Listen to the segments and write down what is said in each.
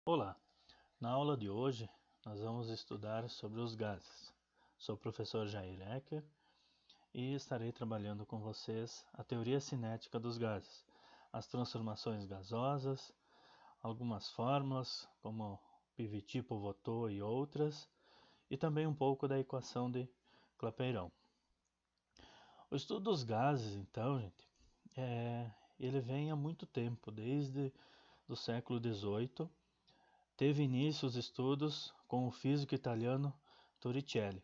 Olá, na aula de hoje nós vamos estudar sobre os gases. Sou o professor Jair Ecker e estarei trabalhando com vocês a teoria cinética dos gases, as transformações gasosas, algumas fórmulas como Piviti, Pivotaux e outras, e também um pouco da equação de Clapeyron. O estudo dos gases, então, gente, ele vem há muito tempo, desde o século XVIII. Teve início os estudos com o físico italiano Torricelli.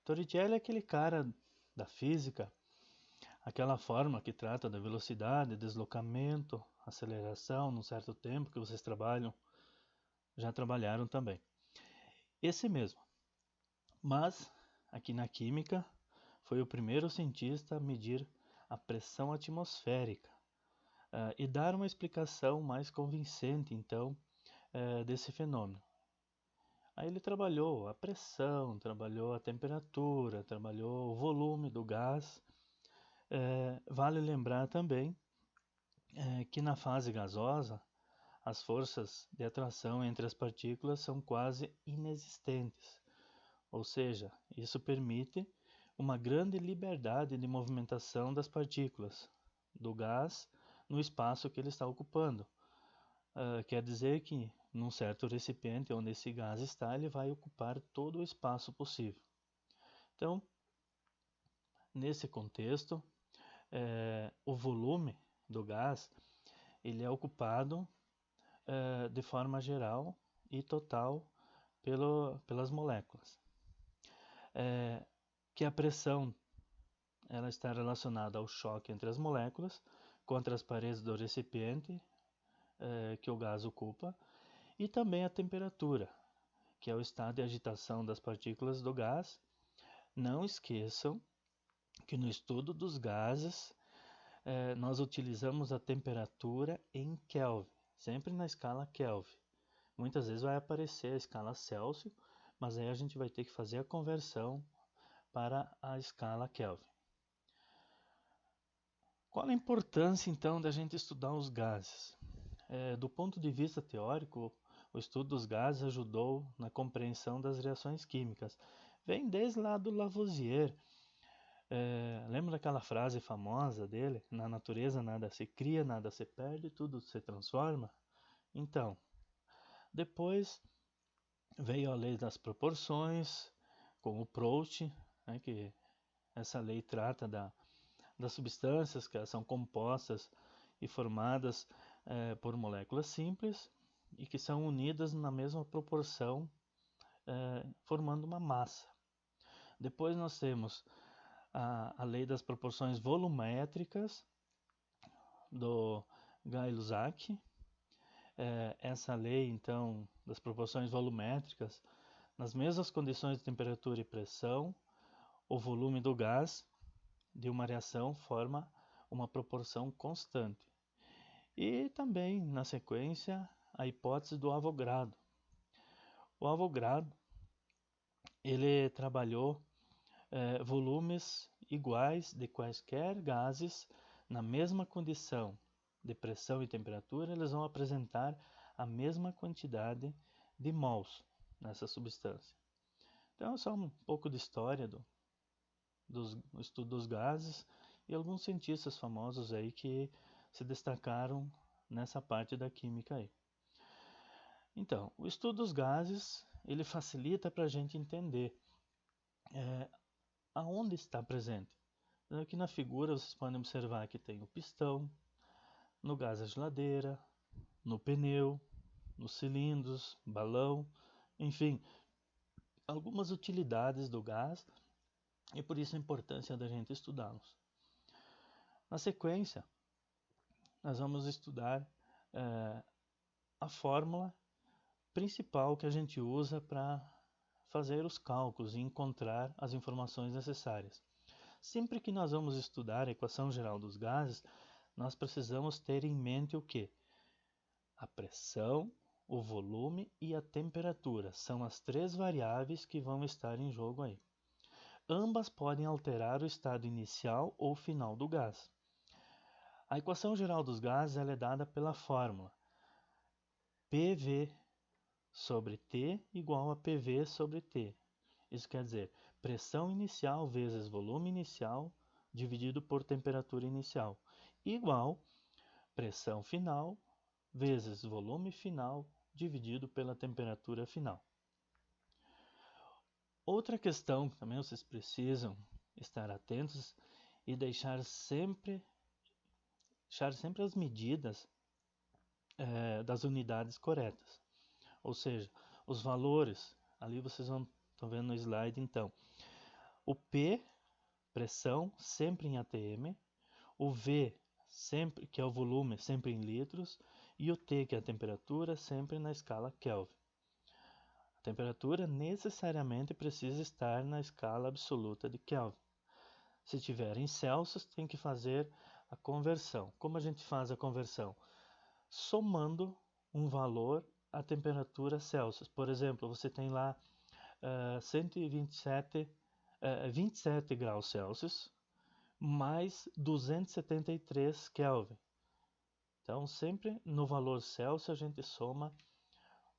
Torricelli é aquele cara da física, aquela fórmula que trata da velocidade, deslocamento, aceleração num certo tempo que vocês já trabalharam também. Esse mesmo. Mas, aqui na química, foi o primeiro cientista a medir a pressão atmosférica e dar uma explicação mais convincente, então, desse fenômeno. Aí ele trabalhou a pressão, trabalhou a temperatura, trabalhou o volume do gás. Vale lembrar também que na fase gasosa as forças de atração entre as partículas são quase inexistentes, ou seja, isso permite uma grande liberdade de movimentação das partículas do gás no espaço que ele está ocupando. Quer dizer que num certo recipiente onde esse gás está, ele vai ocupar todo o espaço possível. Então, nesse contexto, o volume do gás ele é ocupado de forma geral e total pelas moléculas. Que a pressão ela está relacionada ao choque entre as moléculas contra as paredes do recipiente que o gás ocupa, e também a temperatura, que é o estado de agitação das partículas do gás. Não esqueçam que no estudo dos gases nós utilizamos a temperatura em Kelvin, sempre na escala Kelvin. Muitas vezes vai aparecer a escala Celsius, mas aí a gente vai ter que fazer a conversão para a escala Kelvin. Qual a importância então da gente estudar os gases? Do ponto de vista teórico, o estudo dos gases ajudou na compreensão das reações químicas. Vem desde lá do Lavoisier. Lembra daquela frase famosa dele? Na natureza nada se cria, nada se perde, tudo se transforma? Então, depois veio a lei das proporções, com o Proust, que essa lei trata das substâncias que são compostas e formadas por moléculas simples e que são unidas na mesma proporção, formando uma massa. Depois nós temos a lei das proporções volumétricas do Gay-Lussac. Essa lei, então, das proporções volumétricas, nas mesmas condições de temperatura e pressão, o volume do gás de uma reação forma uma proporção constante. E também, na sequência, a hipótese do Avogadro. O Avogadro ele trabalhou volumes iguais de quaisquer gases na mesma condição de pressão e temperatura, eles vão apresentar a mesma quantidade de mols nessa substância. Então, é só um pouco de história do estudo dos gases e alguns cientistas famosos aí que se destacaram nessa parte da química aí. Então, o estudo dos gases ele facilita para a gente entender aonde está presente. Então, aqui na figura vocês podem observar que tem o pistão, no gás a geladeira, no pneu, nos cilindros, balão, enfim, algumas utilidades do gás e por isso a importância da gente estudá-los. Na sequência, nós vamos estudar a fórmula principal que a gente usa para fazer os cálculos e encontrar as informações necessárias. Sempre que nós vamos estudar a equação geral dos gases, nós precisamos ter em mente o quê? A pressão, o volume e a temperatura são as três variáveis que vão estar em jogo aí. Ambas podem alterar o estado inicial ou final do gás. A equação geral dos gases ela é dada pela fórmula PV sobre T igual a PV sobre T. Isso quer dizer, pressão inicial vezes volume inicial dividido por temperatura inicial, igual pressão final vezes volume final dividido pela temperatura final. Outra questão que também vocês precisam estar atentos e deixar sempre as medidas das unidades corretas. Ou seja, os valores, ali vocês estão vendo no slide então. O P, pressão, sempre em atm. O V, sempre, que é o volume, sempre em litros. E o T, que é a temperatura, sempre na escala Kelvin. A temperatura necessariamente precisa estar na escala absoluta de Kelvin. Se tiver em Celsius, tem que fazer a conversão. Como a gente faz a conversão? Somando um valor à temperatura Celsius. Por exemplo, você tem lá 27 graus Celsius mais 273 Kelvin. Então, sempre no valor Celsius a gente soma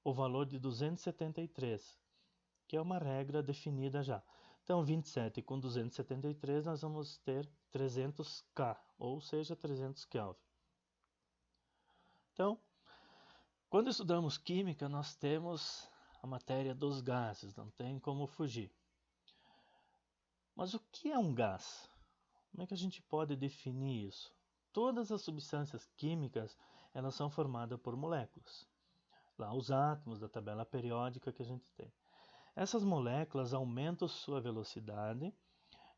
o valor de 273, que é uma regra definida já. Então, 27 com 273 nós vamos ter 300 K, ou seja, 300 Kelvin. Então, quando estudamos química, nós temos a matéria dos gases, não tem como fugir. Mas o que é um gás? Como é que a gente pode definir isso? Todas as substâncias químicas, elas são formadas por moléculas. Lá os átomos da tabela periódica que a gente tem. Essas moléculas aumentam sua velocidade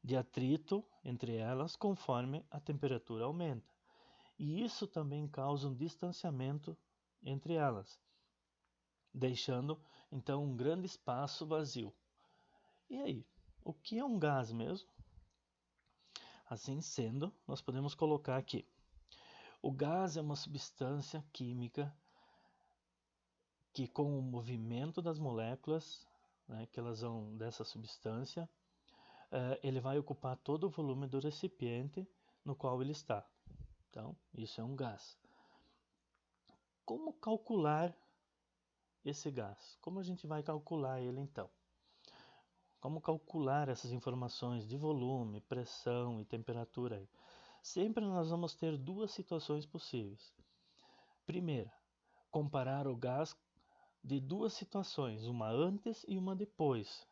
de atrito entre elas conforme a temperatura aumenta. E isso também causa um distanciamento entre elas, deixando então um grande espaço vazio. E aí, o que é um gás mesmo? Assim sendo, nós podemos colocar aqui. O gás é uma substância química que, com o movimento das moléculas, que elas vão dessa substância, ele vai ocupar todo o volume do recipiente no qual ele está. Então, isso é um gás. Como calcular esse gás? Como a gente vai calcular ele então? Como calcular essas informações de volume, pressão e temperatura? Sempre nós vamos ter duas situações possíveis. Primeira, comparar o gás de duas situações, uma antes e uma depois,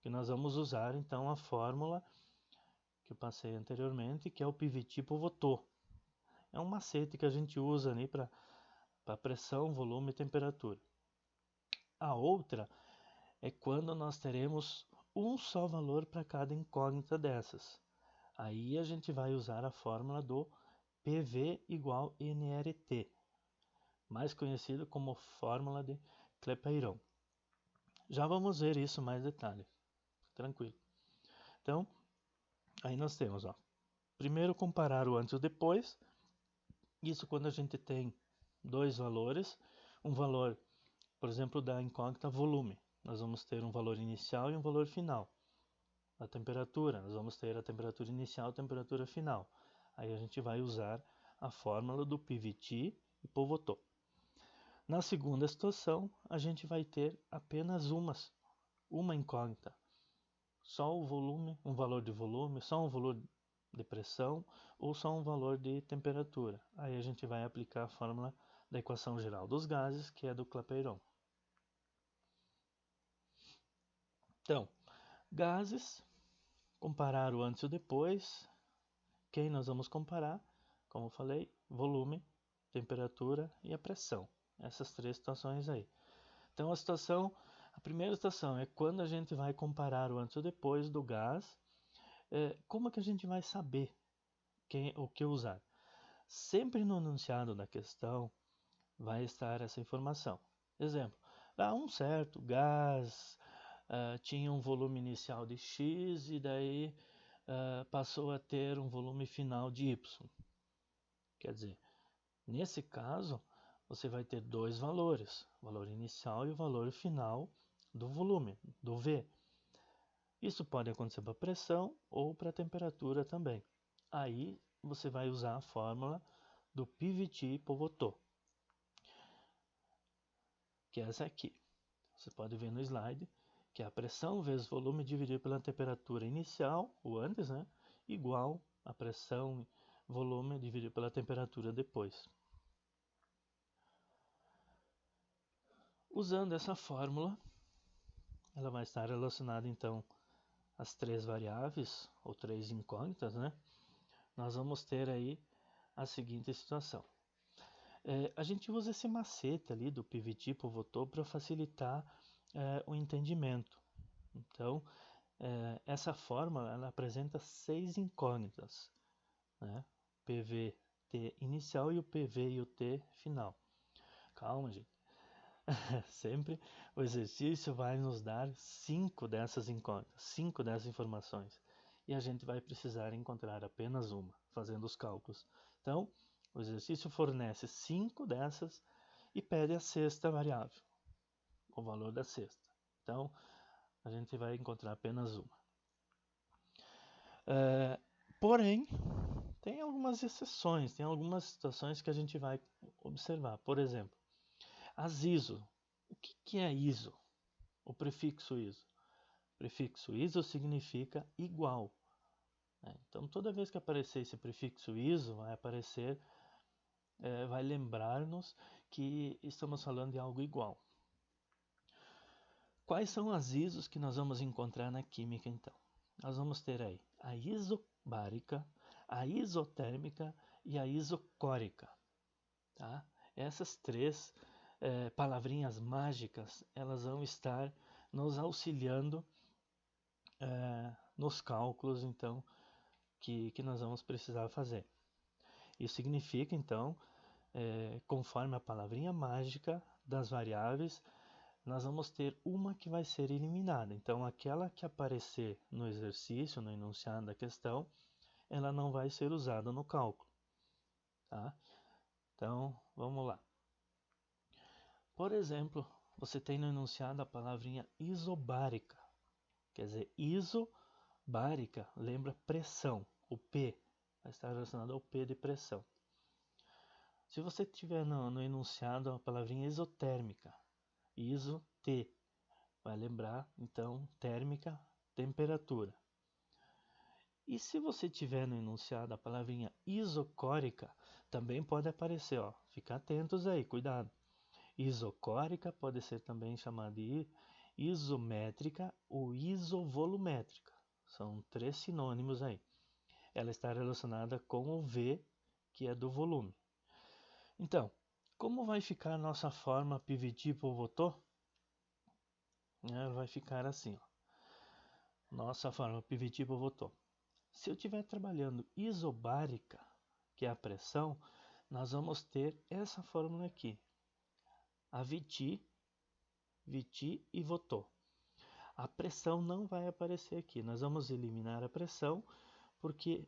que nós vamos usar então a fórmula que eu passei anteriormente, que é o PV-T-Pivot. É um macete que a gente usa ali para pressão, volume e temperatura. A outra é quando nós teremos um só valor para cada incógnita dessas. Aí a gente vai usar a fórmula do PV igual nRT, mais conhecido como fórmula de Clapeyron. Já vamos ver isso mais detalhe. Tranquilo. Então, aí nós temos, primeiro comparar o antes e o depois. Isso quando a gente tem dois valores. Um valor, por exemplo, da incógnita volume. Nós vamos ter um valor inicial e um valor final. A temperatura, nós vamos ter a temperatura inicial e a temperatura final. Aí a gente vai usar a fórmula do PV-T e Pivot. Na segunda situação, a gente vai ter apenas uma incógnita. Só o volume, um valor de volume, só um valor de pressão ou só um valor de temperatura. Aí a gente vai aplicar a fórmula da equação geral dos gases, que é do Clapeyron. Então, gases, comparar o antes e o depois. Quem nós vamos comparar? Como eu falei, volume, temperatura e a pressão. Essas três situações aí. Então a primeira situação é quando a gente vai comparar o antes e o depois do gás. Como é que a gente vai saber o que usar? Sempre no enunciado da questão vai estar essa informação. Exemplo, um certo gás tinha um volume inicial de X e daí passou a ter um volume final de Y. Quer dizer, nesse caso, você vai ter dois valores, o valor inicial e o valor final do volume, do V. Isso pode acontecer para pressão ou para temperatura também. Aí você vai usar a fórmula do PV-T-Pivot, que é essa aqui. Você pode ver no slide que é a pressão vezes volume dividido pela temperatura inicial, o antes, né? Igual a pressão volume dividido pela temperatura depois. Usando essa fórmula, ela vai estar relacionada então às três variáveis, ou três incógnitas, né? Nós vamos ter aí a seguinte situação. A gente usa esse macete ali do PVT pivotou para facilitar o entendimento. Então, essa fórmula ela apresenta 6 incógnitas, né? PVT inicial e o PV e o T final. Calma, gente. Sempre o exercício vai nos dar 5 dessas incógnitas, 5 dessas informações. E a gente vai precisar encontrar apenas uma, fazendo os cálculos. Então, o exercício fornece 5 dessas e pede a sexta variável, o valor da sexta. Então, a gente vai encontrar apenas uma. Porém, tem algumas exceções, tem algumas situações que a gente vai observar. Por exemplo, as ISO. O que é ISO? O prefixo ISO. O prefixo ISO significa igual. Então, toda vez que aparecer esse prefixo ISO, vai aparecer, vai lembrar-nos que estamos falando de algo igual. Quais são as ISOs que nós vamos encontrar na química, então? Nós vamos ter aí a isobárica, a isotérmica e a isocórica. Tá? Essas três palavrinhas mágicas, elas vão estar nos auxiliando nos cálculos, então, que nós vamos precisar fazer. Isso significa, então, conforme a palavrinha mágica das variáveis, nós vamos ter uma que vai ser eliminada. Então, aquela que aparecer no exercício, no enunciado da questão, ela não vai ser usada no cálculo. Tá? Então, vamos lá. Por exemplo, você tem no enunciado a palavrinha isobárica. Quer dizer, isobárica lembra pressão, o P. Vai estar relacionado ao P de pressão. Se você tiver no enunciado a palavrinha isotérmica, iso-T, vai lembrar, então, térmica, temperatura. E se você tiver no enunciado a palavrinha isocórica, também pode aparecer, ó. Fica atentos aí, cuidado. Isocórica pode ser também chamada de isométrica ou isovolumétrica. São três sinônimos aí. Ela está relacionada com o V, que é do volume. Então, como vai ficar a nossa forma PVT pivotô? Vai ficar assim, ó. Nossa forma PVT pivotô. Se eu estiver trabalhando isobárica, que é a pressão, nós vamos ter essa fórmula aqui. A VT e Votô. A pressão não vai aparecer aqui. Nós vamos eliminar a pressão porque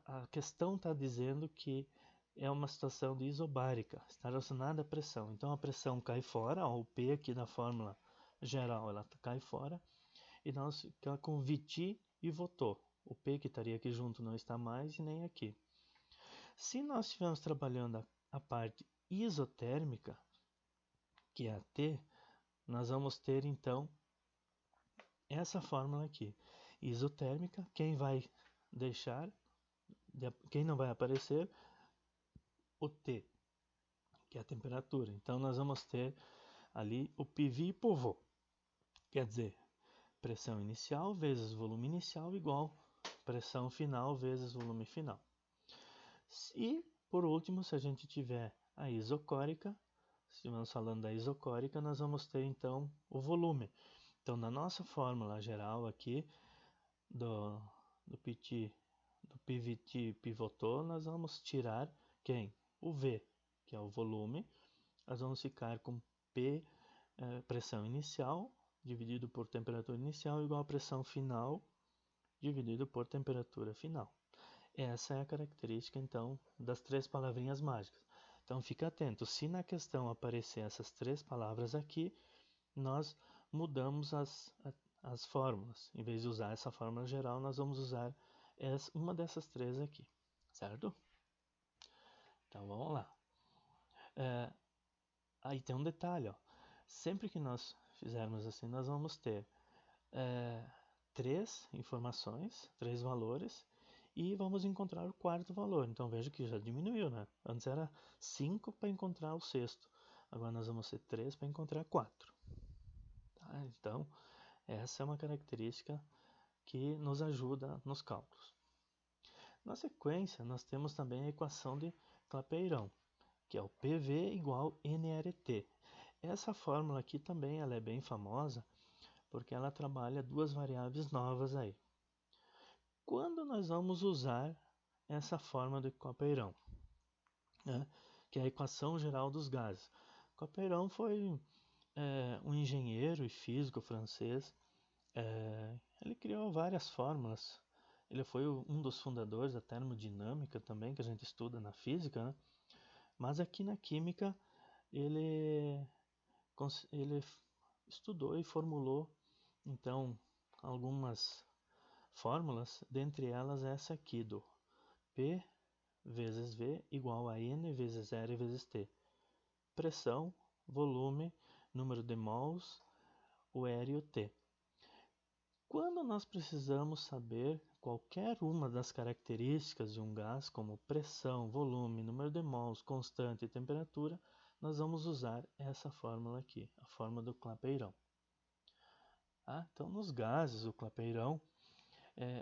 a questão está dizendo que é uma situação de isobárica, está relacionada à pressão. Então a pressão cai fora, ó, o P aqui na fórmula geral ela cai fora e nós ficamos com VT e Votô. O P que estaria aqui junto não está mais e nem aqui. Se nós estivermos trabalhando a parte isotérmica, que é a T, nós vamos ter então essa fórmula aqui. Isotérmica, quem não vai aparecer, o T, que é a temperatura. Então nós vamos ter ali o PV e pivô. Quer dizer, pressão inicial vezes volume inicial igual pressão final vezes volume final. E, por último, se a gente tiver a isocórica, se estivermos falando da isocórica, nós vamos ter então o volume. Então, na nossa fórmula geral aqui do PVT pivotô, nós vamos tirar quem? O V, que é o volume. Nós vamos ficar com P, pressão inicial, dividido por temperatura inicial, igual a pressão final, dividido por temperatura final. Essa é a característica, então, das três palavrinhas mágicas. Então, fique atento. Se na questão aparecer essas três palavras aqui, nós mudamos as fórmulas. Em vez de usar essa fórmula geral, nós vamos usar uma dessas três aqui, certo? Então, vamos lá. Aí tem um detalhe, ó. Sempre que nós fizermos assim, nós vamos ter 3 informações, 3 valores, e vamos encontrar o quarto valor. Então veja que já diminuiu, né? Antes era 5 para encontrar o sexto, agora nós vamos ter 3 para encontrar 4. Tá? Então essa é uma característica que nos ajuda nos cálculos. Na sequência, nós temos também a equação de Clapeyron, que é o PV igual nRT. Essa fórmula aqui também ela é bem famosa, porque ela trabalha 2 variáveis novas aí. Quando nós vamos usar essa fórmula de Clapeyron, né, que é a equação geral dos gases? Clapeyron foi um engenheiro e físico francês. Ele criou várias fórmulas. Ele foi um dos fundadores da termodinâmica também, que a gente estuda na física, né? Mas aqui na química ele estudou e formulou então algumas fórmulas, dentre elas essa aqui do P vezes V igual a N vezes R vezes T. Pressão, volume, número de mols, o R e o T. Quando nós precisamos saber qualquer uma das características de um gás, como pressão, volume, número de mols, constante e temperatura, nós vamos usar essa fórmula aqui, a fórmula do Clapeyron. Então, nos gases, o Clapeyron,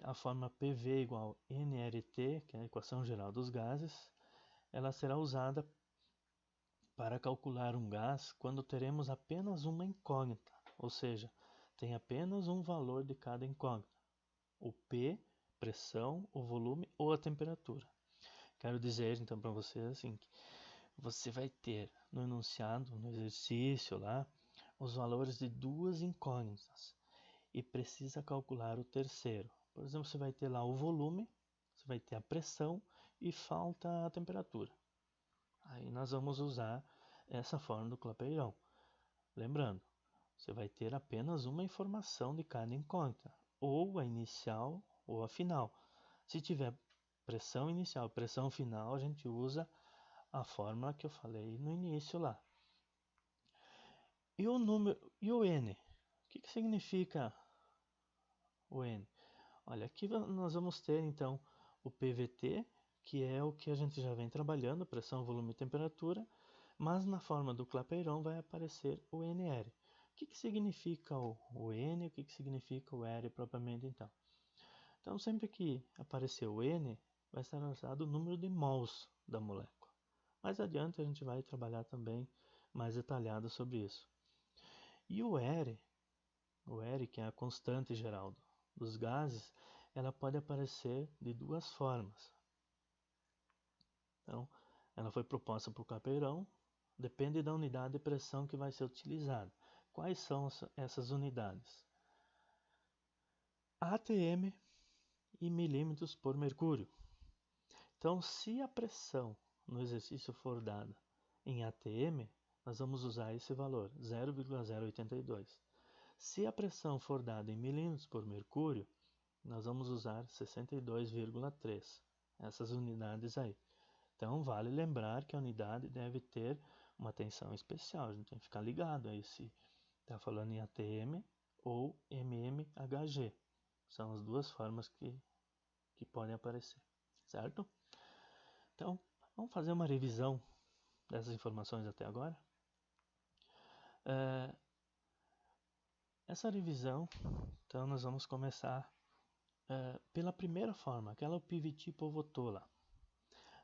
a fórmula PV igual nRT, que é a equação geral dos gases, ela será usada para calcular um gás quando teremos apenas uma incógnita, ou seja, tem apenas um valor de cada incógnita, o P, pressão, o volume ou a temperatura. Quero dizer então para vocês assim, que você vai ter no enunciado, no exercício lá, os valores de 2 incógnitas e precisa calcular o terceiro. Por exemplo, você vai ter lá o volume, você vai ter a pressão e falta a temperatura. Aí nós vamos usar essa fórmula do Clapeyron. Lembrando, você vai ter apenas uma informação de cada incógnita, ou a inicial ou a final. Se tiver pressão inicial, pressão final, a gente usa a fórmula que eu falei no início lá. E o número e o N? O que significa o N? Olha, aqui nós vamos ter então o PVT, que é o que a gente já vem trabalhando, pressão, volume e temperatura, mas na forma do Clapeyron vai aparecer o NR. O que significa o N e o que significa o R propriamente então? Então, sempre que aparecer o N, vai ser usado o número de mols da molécula. Mais adiante a gente vai trabalhar também mais detalhado sobre isso. E o R, que é a constante geral dos gases, ela pode aparecer de 2 formas. Então, ela foi proposta por Clapeyron, depende da unidade de pressão que vai ser utilizada. Quais são essas unidades? ATM e milímetros por mercúrio. Então, se a pressão no exercício for dada em ATM, nós vamos usar esse valor, 0,082. Se a pressão for dada em milímetros por mercúrio, nós vamos usar 62,3. Essas unidades aí. Então, vale lembrar que a unidade deve ter uma atenção especial. A gente tem que ficar ligado aí se está falando em ATM ou mmHg. São as 2 formas que podem aparecer, certo? Então, vamos fazer uma revisão dessas informações até agora. Essa revisão, então, nós vamos começar pela primeira forma, aquela PVT-Povotola.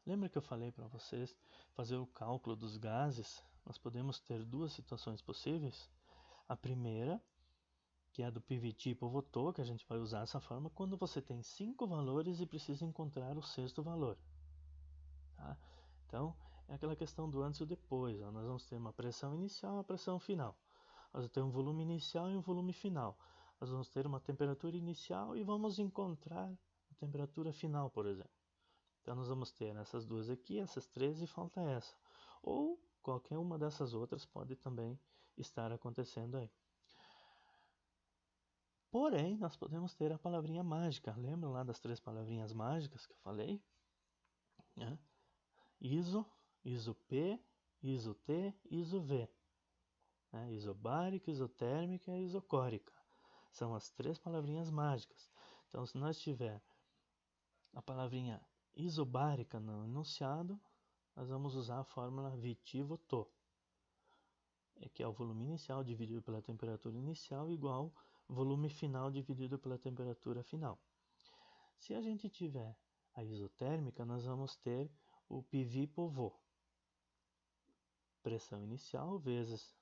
Lembra que eu falei para vocês fazer o cálculo dos gases? Nós podemos ter 2 situações possíveis. A primeira, que é a do PVT-Povotola, que a gente vai usar essa forma quando você tem 5 valores e precisa encontrar o sexto valor. Tá? Então, é aquela questão do antes e o depois. Ó. Nós vamos ter uma pressão inicial e uma pressão final. Nós vamos ter um volume inicial e um volume final. Nós vamos ter uma temperatura inicial e vamos encontrar a temperatura final, por exemplo. Então, nós vamos ter essas 2 aqui, essas 3 e falta essa. Ou qualquer uma dessas outras pode também estar acontecendo aí. Porém, nós podemos ter a palavrinha mágica. Lembra lá das 3 palavrinhas mágicas que eu falei? ISO, ISO-P, ISO-T, ISO-V. né? Isobárica, isotérmica e isocórica. São as 3 palavrinhas mágicas. Então, se nós tiver a palavrinha isobárica no enunciado, nós vamos usar a fórmula Viti-Voto, que é o volume inicial dividido pela temperatura inicial igual volume final dividido pela temperatura final. Se a gente tiver a isotérmica, nós vamos ter o PV-POVO. Pressão inicial vezes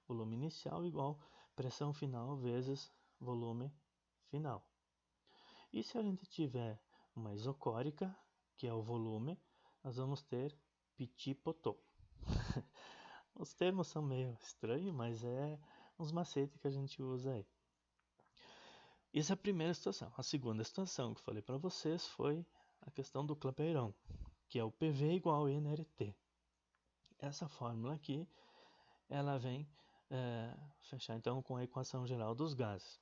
volume inicial igual pressão final vezes volume final. E se a gente tiver uma isocórica, que é o volume, nós vamos ter Petit-Potot. Os termos são meio estranhos, mas é uns macetes que a gente usa aí. Isso é a primeira situação. A segunda situação que eu falei para vocês foi a questão do Clapeyron, que é o PV igual a nRT. Essa fórmula aqui, ela vem fechar então com a equação geral dos gases.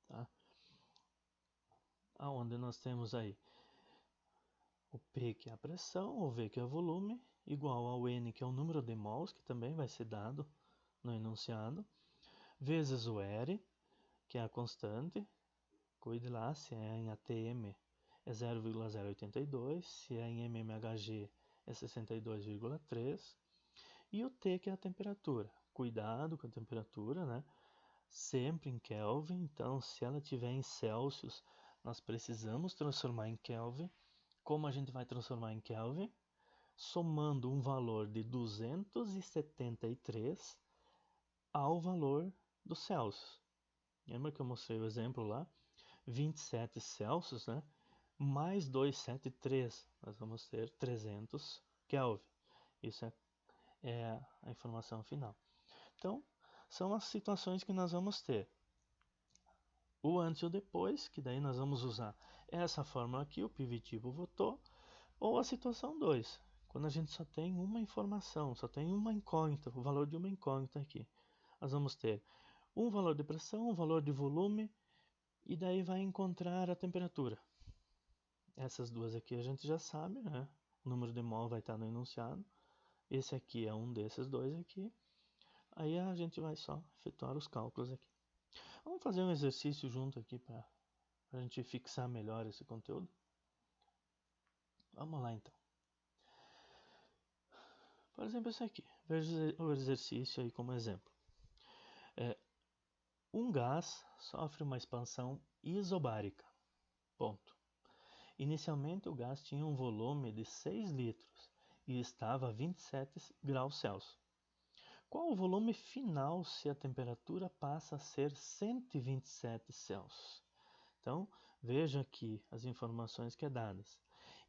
Tá? Onde nós temos aí o P, que é a pressão, o V, que é o volume, igual ao N, que é o número de mols, que também vai ser dado no enunciado, vezes o R, que é a constante. Cuide lá, se é em ATM é 0,082, se é em mmHg é 62,3, e o T, que é a temperatura. Cuidado com a temperatura, né? Sempre em Kelvin, então se ela estiver em Celsius, nós precisamos transformar em Kelvin. Como a gente vai transformar em Kelvin? Somando um valor de 273 ao valor do Celsius. Lembra que eu mostrei o exemplo lá? 27 Celsius, né? Mais 273, nós vamos ter 300 Kelvin. Isso é a informação final. Então, são as situações que nós vamos ter. O antes e o depois, que daí nós vamos usar essa fórmula aqui, o Pivot-Voto, ou a situação 2, quando a gente só tem uma informação, só tem uma incógnita, o valor de uma incógnita aqui. Nós vamos ter um valor de pressão, um valor de volume, e daí vai encontrar a temperatura. Essas duas aqui a gente já sabe, né? O número de mol vai estar no enunciado. Esse aqui é um desses dois aqui. Aí a gente vai só efetuar os cálculos aqui. Vamos fazer um exercício junto aqui para a gente fixar melhor esse conteúdo. Vamos lá então. Por exemplo, esse aqui. Veja o exercício aí como exemplo. Um gás sofre uma expansão isobárica. Ponto. Inicialmente o gás tinha um volume de 6 litros e estava a 27 graus Celsius. Qual o volume final se a temperatura passa a ser 127 Celsius? Então, veja aqui as informações que é dadas.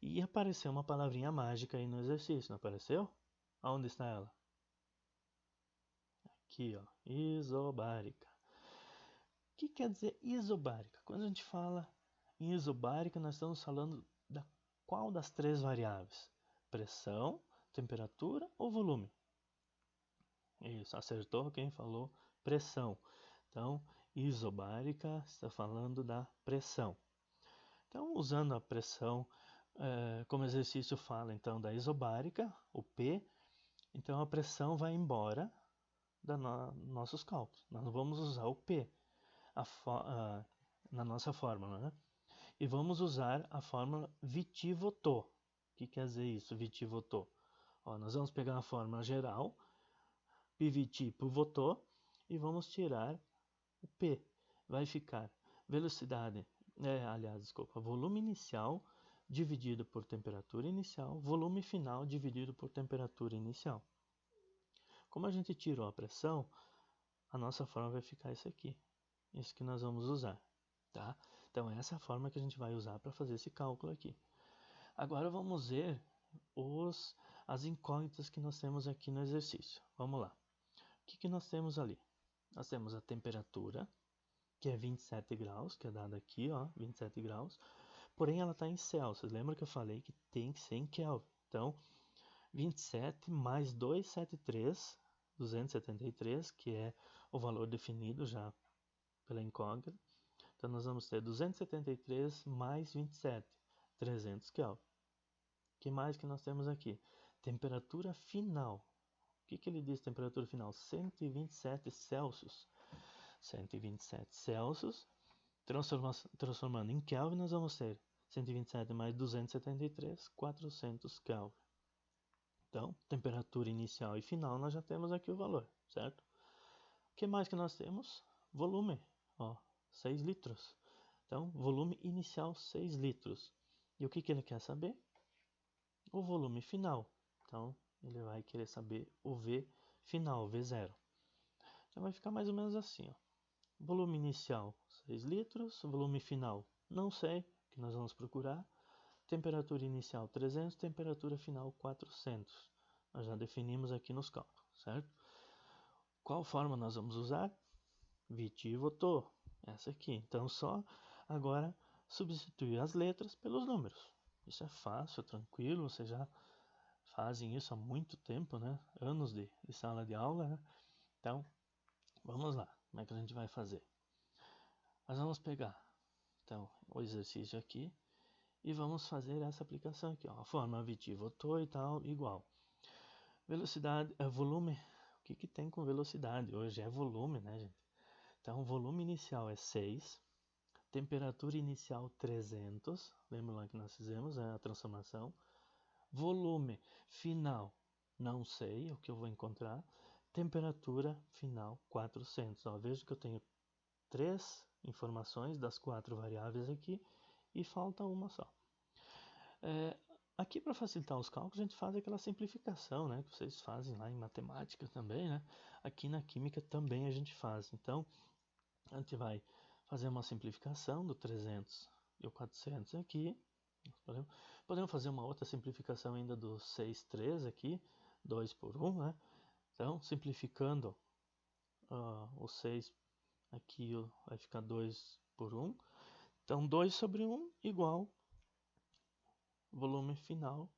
E apareceu uma palavrinha mágica aí no exercício, não apareceu? Onde está ela? Aqui, ó, isobárica. O que quer dizer isobárica? Quando a gente fala em isobárica, nós estamos falando da qual das 3 variáveis? Pressão, temperatura ou volume? Isso, acertou quem falou pressão. Então, isobárica está falando da pressão. Então, usando a pressão, como exercício fala então da isobárica, o P, então a pressão vai embora dos nossos cálculos. Nós não vamos usar o P na nossa fórmula, né? E vamos usar a fórmula Viti-Voto. O que quer dizer isso, Viti-Voto? Nós vamos pegar a fórmula geral, PVT por Voto, e vamos tirar o P. Vai ficar velocidade, volume inicial dividido por temperatura inicial, volume final dividido por temperatura inicial. Como a gente tirou a pressão, a nossa fórmula vai ficar isso aqui. Isso que nós vamos usar, tá? Então, essa é a forma que a gente vai usar para fazer esse cálculo aqui. Agora, vamos ver as incógnitas que nós temos aqui no exercício. Vamos lá. O que nós temos ali? Nós temos a temperatura, que é 27 graus, que é dada aqui, ó, 27 graus. Porém, ela está em Celsius. Lembra que eu falei que tem que ser em Kelvin? Então, 27 mais 273, que é o valor definido já pela incógnita. Então, nós vamos ter 273 mais 27, 300 Kelvin. O que mais que nós temos aqui? Temperatura final. O que ele diz temperatura final? 127 Celsius. 127 Celsius, transformando em Kelvin, nós vamos ter 127 mais 273, 400 Kelvin. Então, temperatura inicial e final, nós já temos aqui o valor, certo? O que mais que nós temos? Volume, ó, 6 litros. Então, volume inicial 6 litros. E o que ele quer saber? O volume final. Então, ele vai querer saber o V final, V0. Então, vai ficar mais ou menos assim, ó. Volume inicial 6 litros, volume final não sei, que nós vamos procurar. Temperatura inicial 300, temperatura final 400. Nós já definimos aqui nos cálculos, certo? Qual forma nós vamos usar? Viti e Voto, essa aqui. Então só agora substituir as letras pelos números. Isso é fácil, tranquilo, vocês já fazem isso há muito tempo, né? Anos de sala de aula, né? Então, vamos lá. Como é que a gente vai fazer? Nós vamos pegar, então, o exercício aqui e vamos fazer essa aplicação aqui, ó. A forma Viti, Voto e tal, igual. Velocidade, volume, o que tem com velocidade? Hoje é volume, né, gente? Então, o volume inicial é 6, temperatura inicial 300, lembra lá que nós fizemos a transformação. Volume final, não sei o que eu vou encontrar. Temperatura final 400. Ó, vejo que eu tenho 3 informações das 4 variáveis aqui e falta uma só. Aqui, para facilitar os cálculos, a gente faz aquela simplificação, né, que vocês fazem lá em matemática também, né? Aqui na química também a gente faz. Então, a gente vai fazer uma simplificação do 300 e o 400 aqui. Podemos fazer uma outra simplificação ainda do 6,3 aqui, 2 por 1, né? Então, simplificando o 6 aqui vai ficar 2 por 1. Então, 2 sobre 1 igual volume final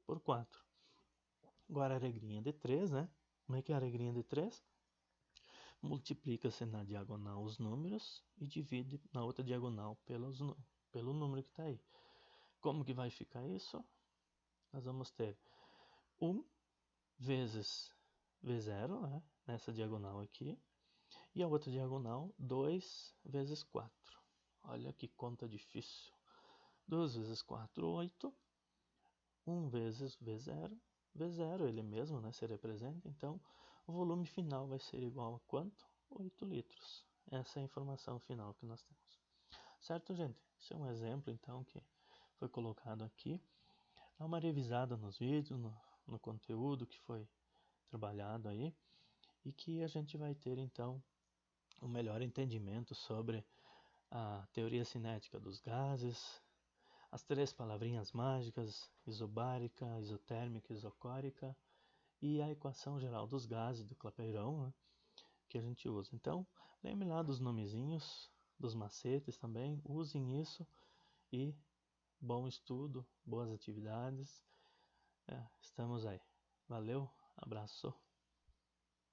por 4. Agora a regrinha de 3, né? Como é que é a regrinha de 3? Multiplica-se na diagonal os números e divide na outra diagonal pelo número que está aí. Como que vai ficar isso? Nós vamos ter 1 vezes V0, né? Nessa diagonal aqui. E a outra diagonal, 2 vezes 4. Olha que conta difícil. 2 vezes 4, 8. 1 vezes V0. V0, ele mesmo, né, se representa. Então, o volume final vai ser igual a quanto? 8 litros. Essa é a informação final que nós temos. Certo, gente? Esse é um exemplo, então, que foi colocado aqui. Dá uma revisada nos vídeos, no conteúdo que foi trabalhado aí. E que a gente vai ter, então, um melhor entendimento sobre a teoria cinética dos gases, as 3 palavrinhas mágicas, isobárica, isotérmica, isocórica, e a equação geral dos gases do Clapeyron, né, que a gente usa. Então, lembre lá dos nomezinhos, dos macetes também, usem isso e bom estudo, boas atividades. Estamos aí. Valeu, abraço.